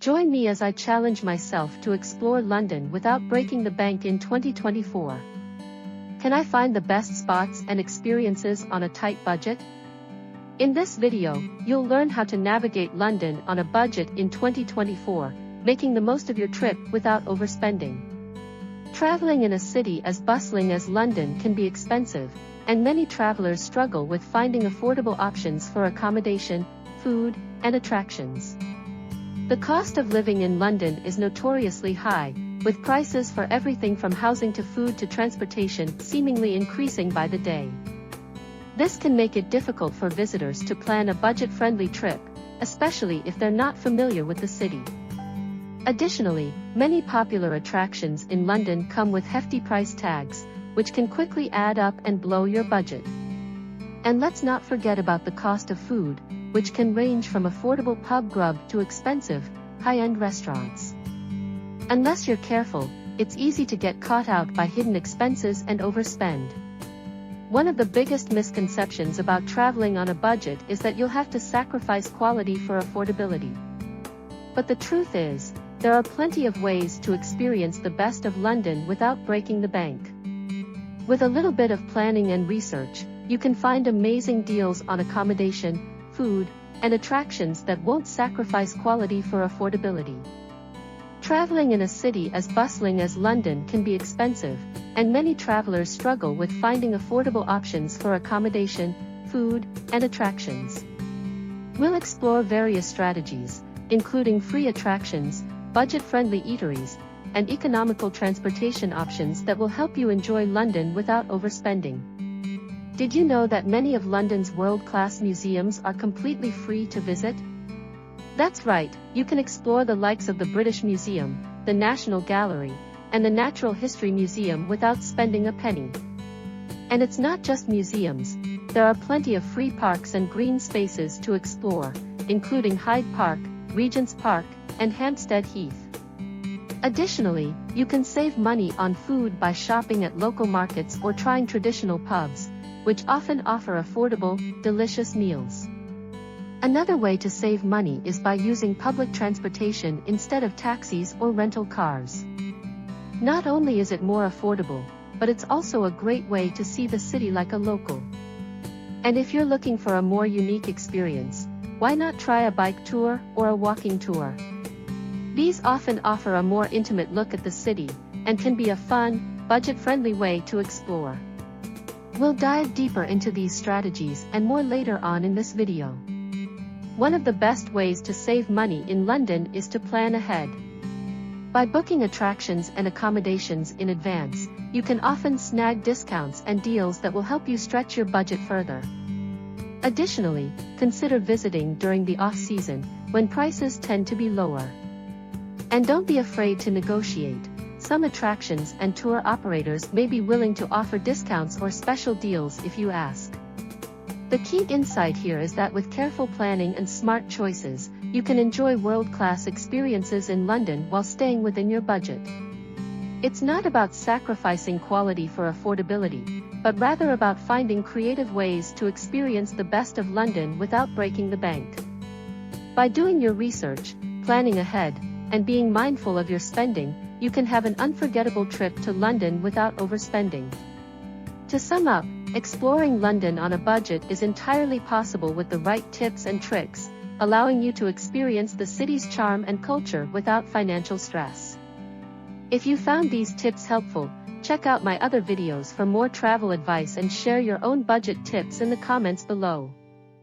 Join me as I challenge myself to explore London without breaking the bank in 2024. Can I find the best spots and experiences on a tight budget? In this video, you'll learn how to navigate London on a budget in 2024, making the most of your trip without overspending. Traveling in a city as bustling as London can be expensive, and many travelers struggle with finding affordable options for accommodation, food, and attractions. The cost of living in London is notoriously high, with prices for everything from housing to food to transportation seemingly increasing by the day. This can make it difficult for visitors to plan a budget-friendly trip, especially if they're not familiar with the city. Additionally, many popular attractions in London come with hefty price tags, which can quickly add up and blow your budget. And let's not forget about the cost of food, which can range from affordable pub grub to expensive, high-end restaurants. Unless you're careful, it's easy to get caught out by hidden expenses and overspend. One of the biggest misconceptions about traveling on a budget is that you'll have to sacrifice quality for affordability. But the truth is, there are plenty of ways to experience the best of London without breaking the bank. With a little bit of planning and research, you can find amazing deals on accommodation, food, and attractions that won't sacrifice quality for affordability. Traveling in a city as bustling as London can be expensive, and many travelers struggle with finding affordable options for accommodation, food, and attractions. We'll explore various strategies, including free attractions, budget-friendly eateries, and economical transportation options that will help you enjoy London without overspending. Did you know that many of London's world-class museums are completely free to visit? That's right, you can explore the likes of the British Museum, the National Gallery, and the Natural History Museum without spending a penny. And it's not just museums, there are plenty of free parks and green spaces to explore, including Hyde Park, Regent's Park, and Hampstead Heath. Additionally, you can save money on food by shopping at local markets or trying traditional pubs, which often offer affordable, delicious meals. Another way to save money is by using public transportation instead of taxis or rental cars. Not only is it more affordable, but it's also a great way to see the city like a local. And if you're looking for a more unique experience, why not try a bike tour or a walking tour? These often offer a more intimate look at the city, and can be a fun, budget-friendly way to explore. We'll dive deeper into these strategies and more later on in this video. One of the best ways to save money in London is to plan ahead. By booking attractions and accommodations in advance, you can often snag discounts and deals that will help you stretch your budget further. Additionally, consider visiting during the off-season, when prices tend to be lower. And don't be afraid to negotiate. Some attractions and tour operators may be willing to offer discounts or special deals if you ask. The key insight here is that with careful planning and smart choices, you can enjoy world-class experiences in London while staying within your budget. It's not about sacrificing quality for affordability, but rather about finding creative ways to experience the best of London without breaking the bank. By doing your research, planning ahead, and being mindful of your spending, you can have an unforgettable trip to London without overspending. To sum up, exploring London on a budget is entirely possible with the right tips and tricks, allowing you to experience the city's charm and culture without financial stress. If you found these tips helpful, check out my other videos for more travel advice and share your own budget tips in the comments below.